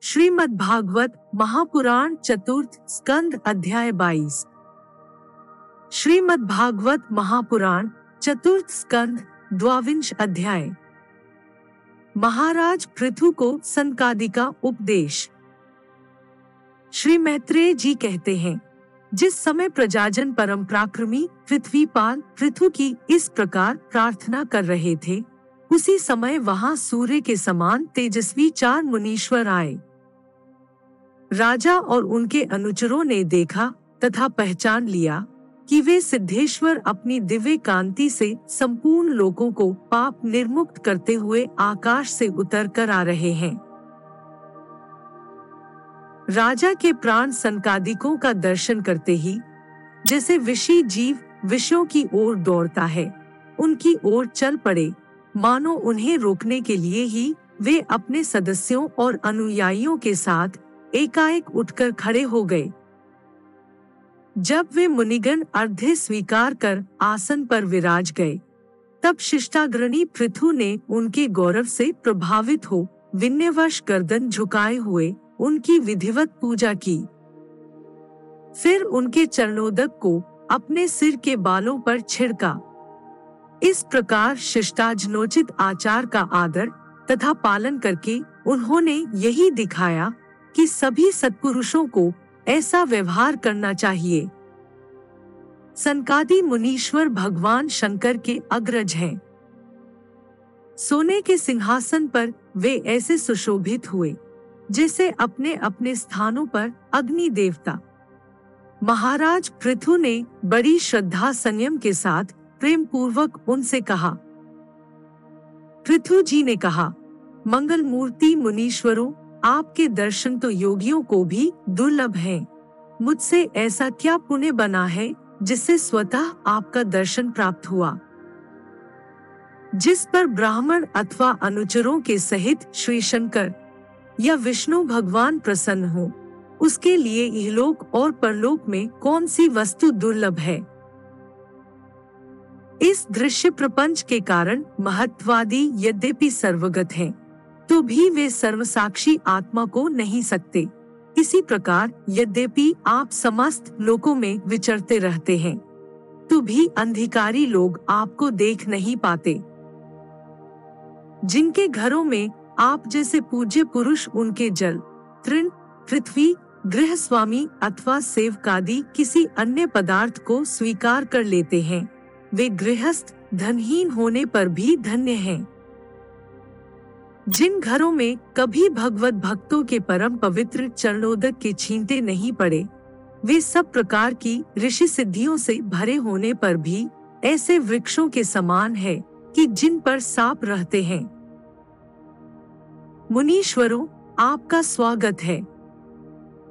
श्रीमद् भागवत महापुराण चतुर्थ स्कंद अध्याय 22। श्रीमद् भागवत महापुराण चतुर्थ स्कंद द्वाविंश अध्याय। महाराज पृथु को सनकादि का उपदेश। श्री मैत्रेय जी कहते हैं, जिस समय प्रजाजन परम पराक्रमी पृथ्वीपाल पृथु की इस प्रकार प्रार्थना कर रहे थे, उसी समय वहां सूर्य के समान तेजस्वी 4 मुनीश्वर आए। राजा और उनके अनुचरों ने देखा तथा पहचान लिया कि वे सिद्धेश्वर अपनी दिव्य कांति से संपूर्ण लोगों को पाप निर्मुक्त करते हुए आकाश से उतर कर आ रहे हैं। राजा के प्राण सनकादिकों का दर्शन करते ही जैसे विषी जीव विषयों की ओर दौड़ता है, उनकी ओर चल पड़े, मानो उन्हें रोकने के लिए ही वे अपने सदस्यों और अनुयायियों के साथ एकाएक उठकर खड़े हो गए। जब वे मुनिगण अर्घ्य स्वीकार कर आसन पर विराज गए, तब शिष्टाग्रणी पृथु ने उनके गौरव से प्रभावित हो विनयवश गर्दन झुकाए हुए उनकी विधिवत पूजा की। फिर उनके चरणोदक को अपने सिर के बालों पर छिड़का। इस प्रकार शिष्टाजनोचित आचार का आदर तथा पालन करके उन्होंने यही दिखाया कि सभी सत्पुरुषों को ऐसा व्यवहार करना चाहिए। सनकादि मुनीश्वर भगवान शंकर के अग्रज हैं। सोने के सिंहासन पर वे ऐसे सुशोभित हुए जैसे अपने अपने स्थानों पर अग्नि देवता। महाराज पृथु ने बड़ी श्रद्धा संयम के साथ प्रेम पूर्वक उनसे कहा। पृथु जी ने कहा, मंगल मूर्ति मुनीश्वरों, आपके दर्शन तो योगियों को भी दुर्लभ हैं। मुझसे ऐसा क्या पुण्य बना है जिससे स्वतः आपका दर्शन प्राप्त हुआ। जिस पर ब्राह्मण अथवा अनुचरों के सहित श्री शंकर या विष्णु भगवान प्रसन्न हो, उसके लिए इहलोक और परलोक में कौन सी वस्तु दुर्लभ है। इस दृश्य प्रपंच के कारण महत्वादी यद्यपि सर्वगत हैं, तो भी वे सर्वसाक्षी आत्मा को नहीं सकते। इसी प्रकार यद्यपि आप समस्त लोकों में विचरते रहते हैं, तो भी अंधिकारी लोग आपको देख नहीं पाते। जिनके घरों में आप जैसे पूज्य पुरुष उनके जल, तृण, पृथ्वी, गृह स्वामी अथवा सेवकादि किसी अन्य पदार्थ को स्वीकार कर लेते हैं, वे गृहस्थ धनहीन होने पर भी धन्य हैं। जिन घरों में कभी भगवत भक्तों के परम पवित्र चरणोदक के छींटे नहीं पड़े, वे सब प्रकार की ऋषि सिद्धियों से भरे होने पर भी ऐसे वृक्षों के समान है कि जिन पर सांप रहते हैं। मुनीश्वरों, आपका स्वागत है।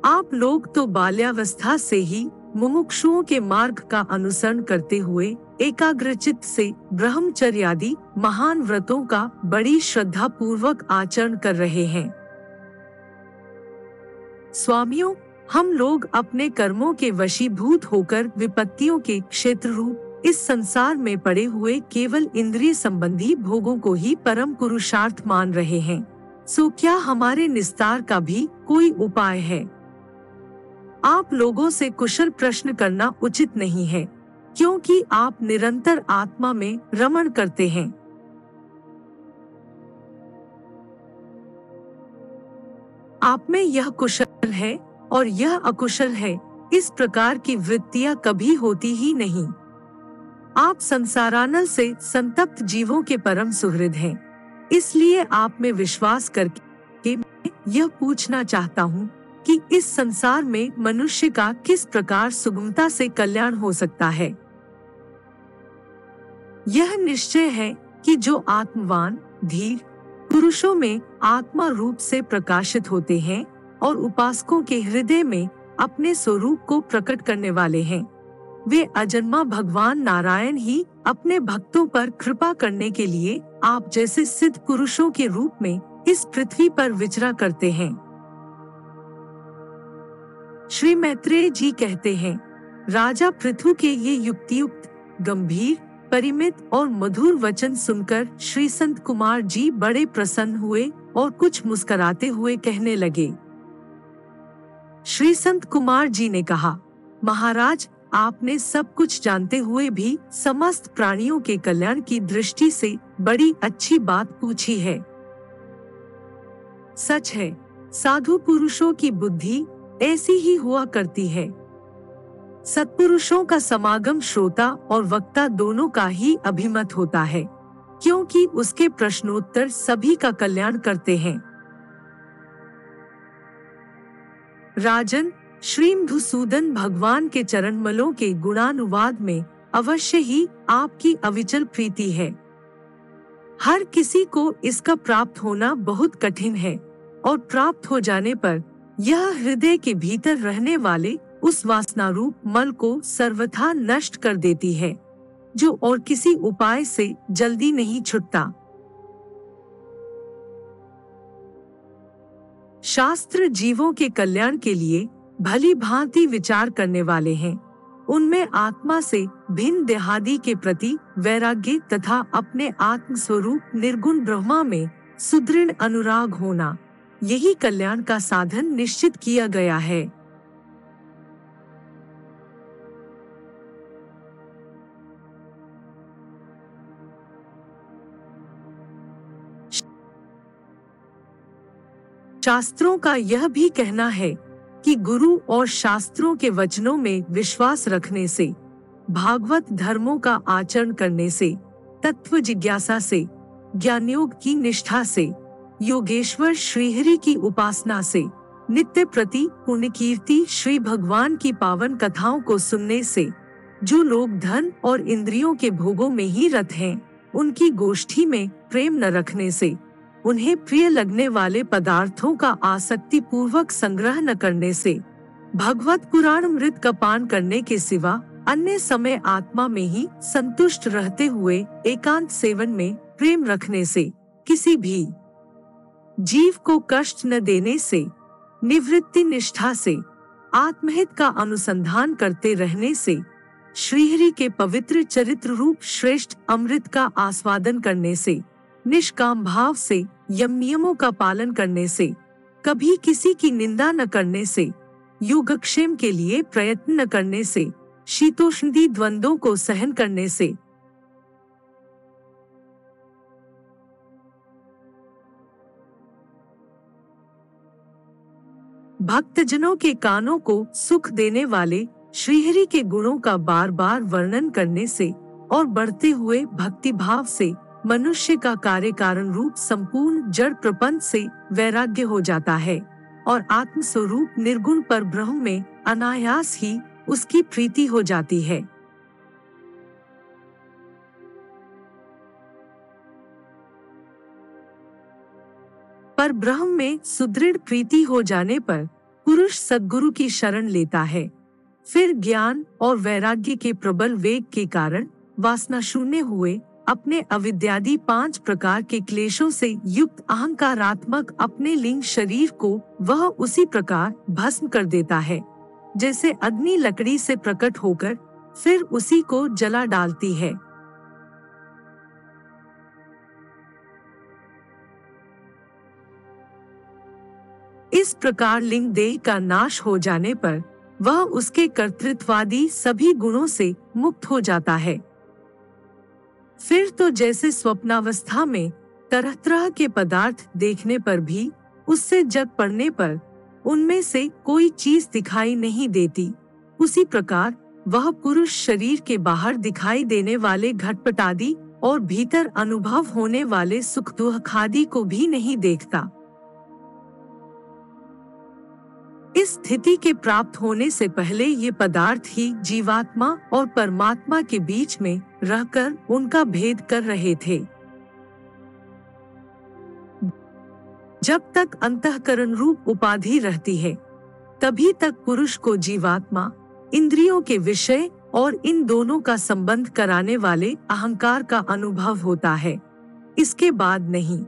आप लोग तो बाल्यावस्था से ही मुमुक्षुओं के मार्ग का अनुसरण करते हुए एकाग्रचित्त से ब्रह्मचर्यादि महान व्रतों का बड़ी श्रद्धा पूर्वक आचरण कर रहे हैं। स्वामियों, हम लोग अपने कर्मों के वशीभूत होकर विपत्तियों के क्षेत्र रूप इस संसार में पड़े हुए केवल इंद्रिय संबंधी भोगों को ही परम पुरुषार्थ मान रहे हैं। सो क्या हमारे निस्तार का भी कोई उपाय है? आप लोगों से कुशल प्रश्न करना उचित नहीं है, क्योंकि आप निरंतर आत्मा में रमण करते हैं। आप में यह कुशल है और यह अकुशल है, इस प्रकार की वृत्तियां कभी होती ही नहीं। आप संसारानल से संतप्त जीवों के परम सुहृद हैं। इसलिए आप में विश्वास करके मैं यह पूछना चाहता हूँ कि इस संसार में मनुष्य का किस प्रकार सुगमता से कल्याण हो सकता है। यह निश्चय है कि जो आत्मवान धीर पुरुषों में आत्मा रूप से प्रकाशित होते हैं और उपासकों के हृदय में अपने स्वरूप को प्रकट करने वाले हैं, वे अजन्मा भगवान नारायण ही अपने भक्तों पर कृपा करने के लिए आप जैसे सिद्ध पुरुषों के रूप में इस पृथ्वी पर विचरा करते हैं। श्री मैत्रेय जी कहते हैं, राजा पृथु के ये युक्तियुक्त, गंभीर, परिमित और मधुर वचन सुनकर श्री संत कुमार जी बड़े प्रसन्न हुए और कुछ मुस्कुराते हुए कहने लगे, श्री संत कुमार जी ने कहा, महाराज, आपने सब कुछ जानते हुए भी समस्त प्राणियों के कल्याण की दृष्टि से बड़ी अच्छी बात पूछी है। सच है, साधु पुरुषों की बुद्धि ऐसी ही हुआ करती है। सत्पुरुषों का समागम श्रोता और वक्ता दोनों का ही अभिमत होता है, क्योंकि उसके प्रश्नोत्तर सभी का कल्याण करते हैं। राजन, श्री मधुसूदन भगवान के चरणमलों के गुणानुवाद में अवश्य ही आपकी अविचल प्रीति है। हर किसी को इसका प्राप्त होना बहुत कठिन है, और प्राप्त हो जाने पर यह हृदय के भीतर रहने वाले उस वासना रूप मल को सर्वथा नष्ट कर देती है, जो और किसी उपाय से जल्दी नहीं छूटता। शास्त्र जीवों के कल्याण के लिए भली भांति विचार करने वाले हैं। उनमें आत्मा से भिन्न देहादि के प्रति वैराग्य तथा अपने आत्म स्वरूप निर्गुण ब्रह्मा में सुदृढ़ अनुराग होना, यही कल्याण का साधन निश्चित किया गया है। शास्त्रों का यह भी कहना है कि गुरु और शास्त्रों के वचनों में विश्वास रखने से, भागवत धर्मों का आचरण करने से, तत्व जिज्ञासा से, ज्ञानयोग की निष्ठा से, योगेश्वर श्रीहरि की उपासना से, नित्य प्रति पुण्य कीर्ति श्री भगवान की पावन कथाओं को सुनने से, जो लोग धन और इंद्रियों के भोगों में ही रत हैं, उनकी गोष्ठी में प्रेम न रखने से, उन्हें प्रिय लगने वाले पदार्थों का आसक्ति पूर्वक संग्रह न करने से, भगवत पुराण मृत का पान करने के सिवा अन्य समय आत्मा में ही संतुष्ट रहते हुए एकांत सेवन में प्रेम रखने से, किसी भी जीव को कष्ट न देने से, निवृत्ति निष्ठा से, आत्महित का अनुसंधान करते रहने से, श्रीहरि के पवित्र चरित्र रूप श्रेष्ठ अमृत का आस्वादन करने से, निष्काम भाव से यम नियमों का पालन करने से, कभी किसी की निंदा न करने से, योगक्षेम के लिए प्रयत्न न करने से, शीतोष्णी द्वंद्वों को सहन करने से, भक्तजनों के कानों को सुख देने वाले श्रीहरि के गुणों का बार बार वर्णन करने से और बढ़ते हुए भक्ति भाव से मनुष्य का कार्य कारण रूप संपूर्ण जड़ प्रपंच से वैराग्य हो जाता है और आत्म स्वरूप निर्गुण पर ब्रह्म में अनायास ही उसकी प्रीति हो जाती है। पर ब्रह्म में सुदृढ़ प्रीति हो जाने पर पुरुष सद्गुरु की शरण लेता है। फिर ज्ञान और वैराग्य के प्रबल वेग के कारण वासना शून्य हुए अपने अविद्यादि 5 प्रकार के क्लेशों से युक्त अहंकारात्मक अपने लिंग शरीर को वह उसी प्रकार भस्म कर देता है, जैसे अग्नि लकड़ी से प्रकट होकर फिर उसी को जला डालती है। इस प्रकार लिंग देह का नाश हो जाने पर वह उसके कर्तृत्वादी सभी गुणों से मुक्त हो जाता है। फिर तो जैसे स्वप्नावस्था में तरह तरह के पदार्थ देखने पर भी उससे जग पड़ने पर उनमें से कोई चीज दिखाई नहीं देती, उसी प्रकार वह पुरुष शरीर के बाहर दिखाई देने वाले घटपट आदि और भीतर अनुभव होने वाले सुख दुख आदि को भी नहीं देखता। इस स्थिति के प्राप्त होने से पहले ये पदार्थ ही जीवात्मा और परमात्मा के बीच में रहकर उनका भेद कर रहे थे। जब तक अंतःकरण रूप उपाधि रहती है, तभी तक पुरुष को जीवात्मा, इंद्रियों के विषय और इन दोनों का संबंध कराने वाले अहंकार का अनुभव होता है, इसके बाद नहीं।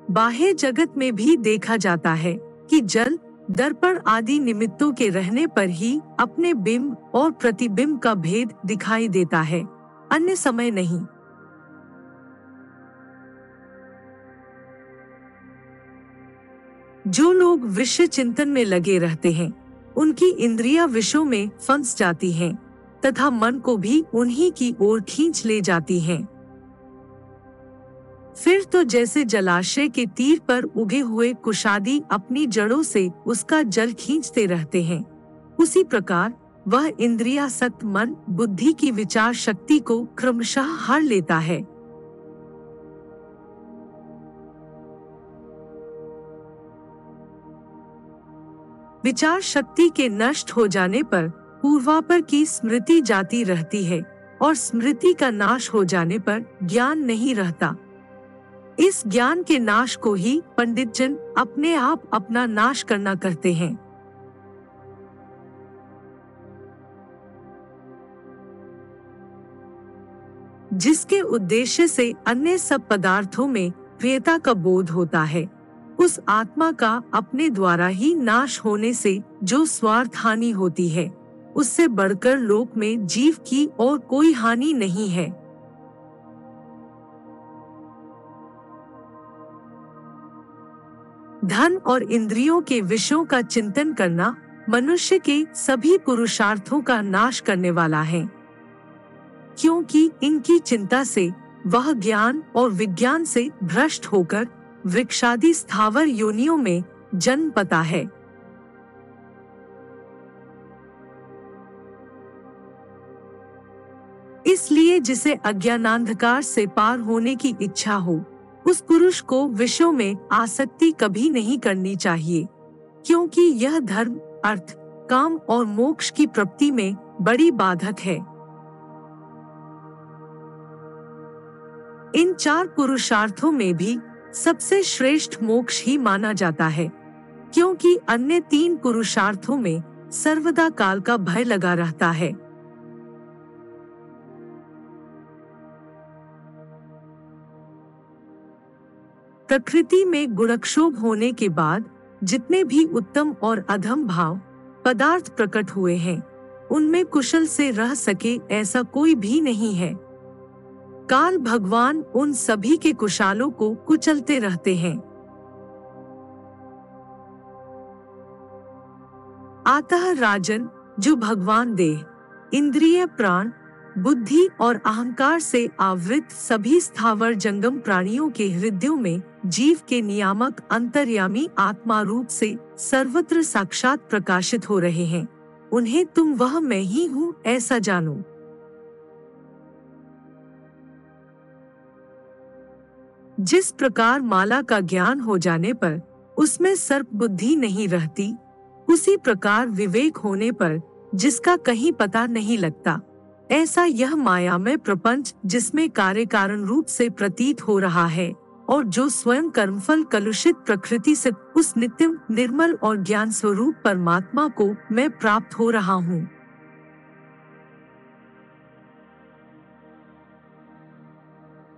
बाह्य जगत में भी देखा जाता है कि जल, दर्पण आदि निमित्तों के रहने पर ही अपने बिंब और प्रतिबिंब का भेद दिखाई देता है, अन्य समय नहीं। जो लोग विषय चिंतन में लगे रहते हैं, उनकी इंद्रियां विषयों में फंस जाती हैं तथा मन को भी उन्हीं की ओर खींच ले जाती हैं। फिर तो जैसे जलाशय के तीर पर उगे हुए कुशादी अपनी जड़ों से उसका जल खींचते रहते हैं, उसी प्रकार वह इंद्रियासक्त मन बुद्धि की विचार शक्ति को क्रमशः हर लेता है। विचार शक्ति के नष्ट हो जाने पर पूर्वापर की स्मृति जाती रहती है और स्मृति का नाश हो जाने पर ज्ञान नहीं रहता। इस ज्ञान के नाश को ही पंडित जन अपने आप अपना नाश करना कहते हैं। जिसके उद्देश्य से अन्य सब पदार्थों में प्रियता का बोध होता है, उस आत्मा का अपने द्वारा ही नाश होने से जो स्वार्थ हानि होती है, उससे बढ़कर लोक में जीव की और कोई हानि नहीं है। धन और इंद्रियों के विषयों का चिंतन करना मनुष्य के सभी पुरुषार्थों का नाश करने वाला है, क्योंकि इनकी चिंता से वह ज्ञान और विज्ञान से भ्रष्ट होकर वृक्षादि स्थावर योनियों में जन्म पाता है। इसलिए जिसे अज्ञानांधकार से पार होने की इच्छा हो, उस पुरुष को विषयों में आसक्ति कभी नहीं करनी चाहिए, क्योंकि यह धर्म, अर्थ, काम और मोक्ष की प्राप्ति में बड़ी बाधक है। इन चार पुरुषार्थों में भी सबसे श्रेष्ठ मोक्ष ही माना जाता है, क्योंकि अन्य तीन पुरुषार्थों में सर्वदा काल का भय लगा रहता है। प्रकृति में गुणक्षोभ होने के बाद जितने भी उत्तम और अधम भाव पदार्थ प्रकट हुए हैं, उनमें कुशल से रह सके ऐसा कोई भी नहीं है। काल भगवान उन सभी के कुशालों को कुचलते रहते हैं। अतः राजन, जो भगवान देह, इंद्रिय, प्राण, बुद्धि और अहंकार से आवृत सभी स्थावर जंगम प्राणियों के हृदयों में जीव के नियामक अंतर्यामी आत्मा रूप से सर्वत्र साक्षात प्रकाशित हो रहे हैं, उन्हें तुम वह मैं ही हूँ ऐसा जानो। जिस प्रकार माला का ज्ञान हो जाने पर उसमें सर्प बुद्धि नहीं रहती, उसी प्रकार विवेक होने पर जिसका कहीं पता नहीं लगता, ऐसा यह मायामय प्रपंच जिसमें कार्य कारण रूप से प्रतीत हो रहा है और जो स्वयं कर्मफल कलुषित प्रकृति से उस नित्य निर्मल और ज्ञान स्वरूप परमात्मा को मैं प्राप्त हो रहा हूँ।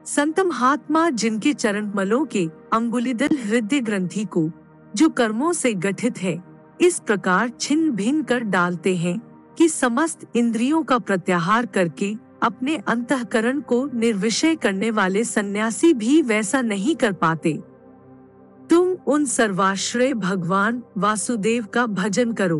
संत महात्मा जिनके चरणकमलों के अंगुलिदल हृदय ग्रंथि को, जो कर्मों से गठित है, इस प्रकार छिन्न भिन्न कर डालते हैं कि समस्त इंद्रियों का प्रत्याहार करके अपने अंतःकरण को निर्विषय करने वाले सन्यासी भी वैसा नहीं कर पाते। तुम उन सर्वाश्रय भगवान वासुदेव का भजन करो।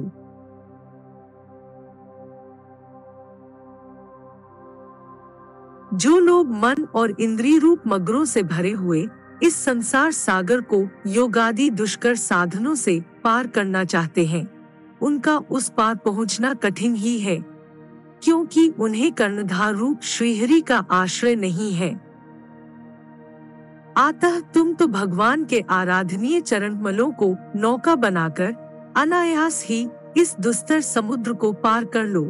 जो लोग मन और इंद्रिय रूप मगरों से भरे हुए इस संसार सागर को योगादि दुष्कर साधनों से पार करना चाहते हैं, उनका उस पार पहुंचना कठिन ही है, क्योंकि उन्हें कर्णधार रूप श्रीहरि का आश्रय नहीं है। अतः तुम तो भगवान के आराधनीय चरणकमलों को नौका बनाकर अनायास ही इस दुस्तर समुद्र को पार कर लो।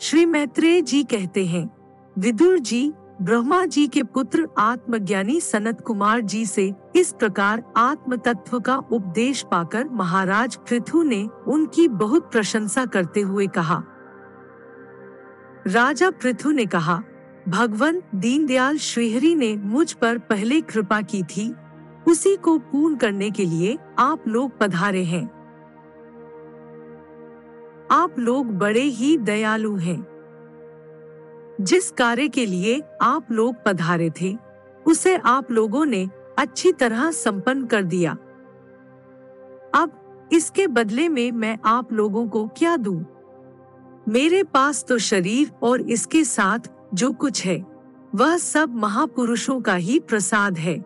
श्री मैत्रेय जी कहते हैं, विदुर जी ब्रह्मा जी के पुत्र आत्मज्ञानी सनत कुमार जी से इस प्रकार आत्म तत्व का उपदेश पाकर महाराज पृथु ने उनकी बहुत प्रशंसा करते हुए कहा। राजा पृथु ने कहा, भगवान दीनदयाल श्रीहरि ने मुझ पर पहले कृपा की थी, उसी को पूर्ण करने के लिए आप लोग पधारे हैं। आप लोग बड़े ही दयालु हैं। जिस कार्य के लिए आप लोग पधारे थे, उसे आप लोगों ने अच्छी तरह संपन्न कर दिया। अब इसके बदले में मैं आप लोगों को क्या दूं? मेरे पास तो शरीर और इसके साथ जो कुछ है वह सब महापुरुषों का ही प्रसाद है।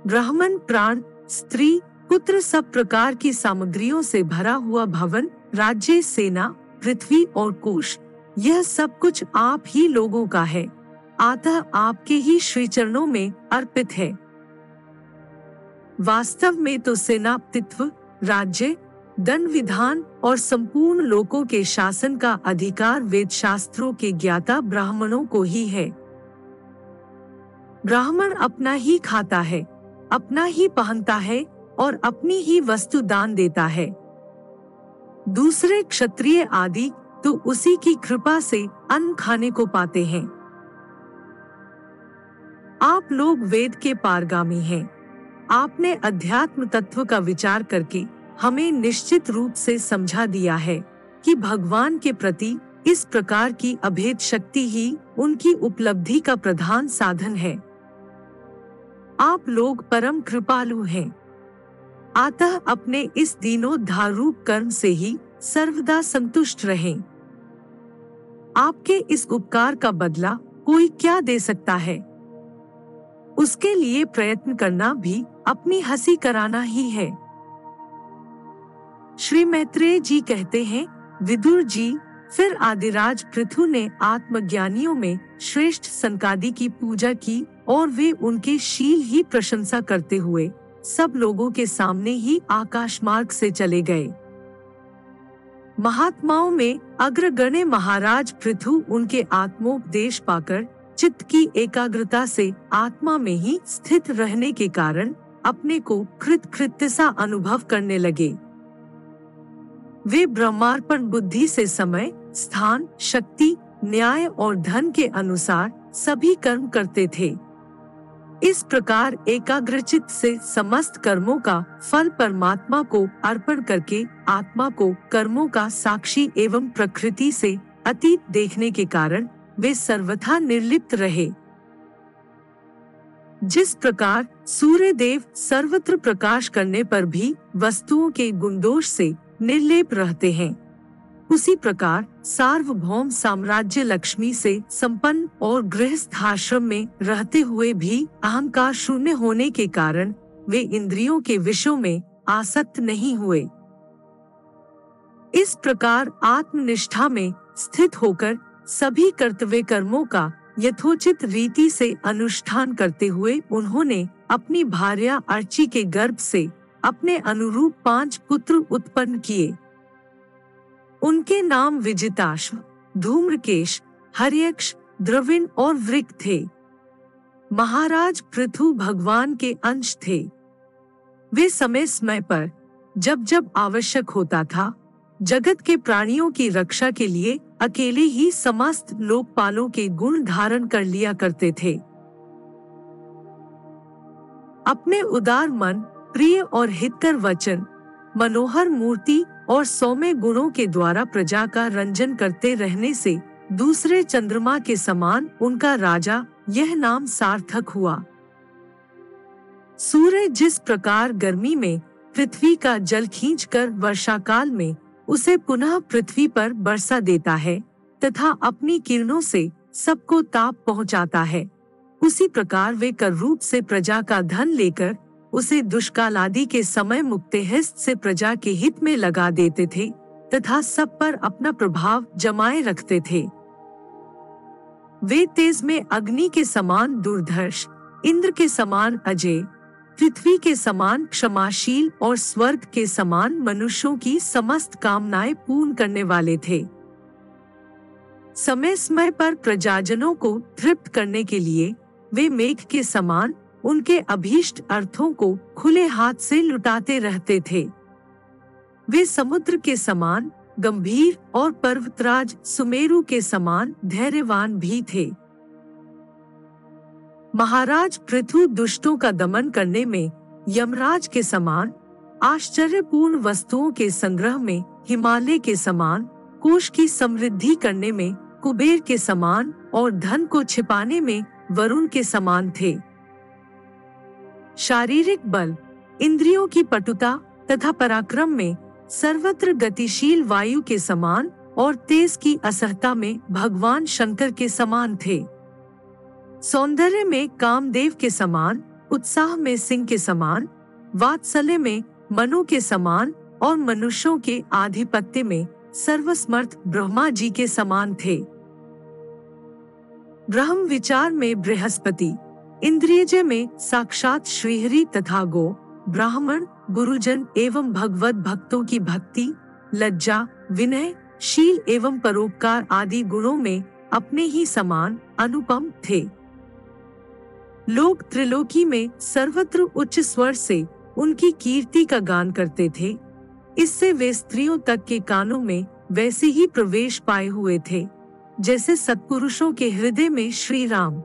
ब्राह्मण, प्राण, स्त्री, पुत्र, सब प्रकार की सामग्रियों से भरा हुआ भवन, राज्य, सेना, पृथ्वी और कोश, यह सब कुछ आप ही लोगों का है, अतः आपके ही श्री चरणों में अर्पित है। वास्तव में तो सेनापतित्व, राज्य, दंड विधान और संपूर्ण लोकों के शासन का अधिकार वेद शास्त्रों के ज्ञाता ब्राह्मणों को ही है। ब्राह्मण अपना ही खाता है, अपना ही पहनता है और अपनी ही वस्तु दान देता है। दूसरे क्षत्रिय आदि तो उसी की कृपा से अन्न खाने को पाते हैं। आप लोग वेद के पारगामी हैं। आपने अध्यात्म तत्व का विचार करके हमें निश्चित रूप से समझा दिया है कि भगवान के प्रति इस प्रकार की अभेद शक्ति ही उनकी उपलब्धि का प्रधान साधन है। आप लोग परम कृपालु हैं, अतः अपने इस दीनोद्धार रूप कर्म से ही सर्वदा संतुष्ट रहें। आपके इस उपकार का बदला कोई क्या दे सकता है? उसके लिए प्रयत्न करना भी अपनी हंसी कराना ही है। श्री मैत्रेय जी कहते हैं, विदुर जी, फिर आदिराज पृथु ने आत्मज्ञानियों में श्रेष्ठ सनकादि की पूजा की और वे उनके शील ही प्रशंसा करते हुए सब लोगों के सामने ही आकाश मार्ग से चले गए। महात्माओं में अग्रगण्य महाराज पृथु उनके आत्मोपदेश पाकर चित्त की एकाग्रता से आत्मा में ही स्थित रहने के कारण अपने को कृतकृत्य सा अनुभव करने लगे। वे ब्रह्मार्पण बुद्धि से समय, स्थान, शक्ति, न्याय और धन के अनुसार सभी कर्म करते थे। इस प्रकार एकाग्रचित्त से समस्त कर्मों का फल परमात्मा को अर्पण करके आत्मा को कर्मों का साक्षी एवं प्रकृति से अतीत देखने के कारण वे सर्वथा निर्लिप्त रहे। जिस प्रकार सूर्य देव सर्वत्र प्रकाश करने पर भी वस्तुओं के गुणदोष से निर्लेप रहते हैं, उसी प्रकार सार्वभौम साम्राज्य लक्ष्मी से संपन्न और गृहस्थाश्रम में रहते हुए भी अहंकार शून्य होने के कारण वे इंद्रियों के विषयों में आसक्त नहीं हुए। इस प्रकार आत्मनिष्ठा में स्थित होकर सभी कर्तव्य कर्मों का यथोचित रीति से अनुष्ठान करते हुए उन्होंने अपनी भार्या अर्ची के गर्भ से अपने अनुरूप 5 पुत्र उत्पन्न किए। उनके नाम विजिताश्व, धूम्रकेश, हर्यक्ष, द्रविण और वृक थे। महाराज पृथु भगवान के अंश थे। वे समय समय पर जब जब आवश्यक होता था जगत के प्राणियों की रक्षा के लिए अकेले ही समस्त लोकपालों के गुण धारण कर लिया करते थे। अपने उदार मन, प्रिय और हितकर वचन, मनोहर मूर्ति और सौम्य गुणों के द्वारा प्रजा का रंजन करते रहने से दूसरे चंद्रमा के समान उनका राजा यह नाम सार्थक हुआ। सूर्य जिस प्रकार गर्मी में पृथ्वी का जल खींचकर वर्षा काल में उसे पुनः पृथ्वी पर बरसा देता है तथा अपनी किरणों से सबको ताप पहुंचाता है, उसी प्रकार वे कर रूप से प्रजा का धन लेकर उसे दुष्काल आदि के समय मुक्तिहस्त से प्रजा के हित में लगा देते थे तथा सब पर अपना प्रभाव जमाए रखते थे। वे तेज में अग्नि के समान दुर्धर्ष, इंद्र के समान अजय, पृथ्वी के समान क्षमाशील और स्वर्ग के समान मनुष्यों की समस्त कामनाएं पूर्ण करने वाले थे। समय समय पर प्रजाजनों को तृप्त करने के लिए वे मेघ के समान उनके अभीष्ट अर्थों को खुले हाथ से लुटाते रहते थे। वे समुद्र के समान गंभीर और पर्वतराज सुमेरु के समान धैर्यवान भी थे। महाराज पृथु दुष्टों का दमन करने में यमराज के समान, आश्चर्यपूर्ण वस्तुओं के संग्रह में हिमालय के समान, कोश की समृद्धि करने में कुबेर के समान और धन को छिपाने में वरुण के समान थे। शारीरिक बल, इंद्रियों की पटुता तथा पराक्रम में सर्वत्र गतिशील वायु के समान और तेज की असहता में भगवान शंकर के समान थे। सौंदर्य में कामदेव के समान, उत्साह में सिंह के समान, वात्सल्य में मनु के समान और मनुष्यों के आधिपत्य में सर्वसमर्थ ब्रह्मा जी के समान थे। ब्रह्म विचार में बृहस्पति, इंद्रियजय में साक्षात श्रीहरि तथा गो, ब्राह्मण, गुरुजन एवं भगवत भक्तों की भक्ति, लज्जा, विनय, शील एवं परोपकार आदि गुणों में अपने ही समान अनुपम थे। लोग त्रिलोकी में सर्वत्र उच्च स्वर से उनकी कीर्ति का गान करते थे। इससे वे स्त्रियों तक के कानों में वैसे ही प्रवेश पाए हुए थे जैसे सत्पुरुषों के हृदय में श्री राम।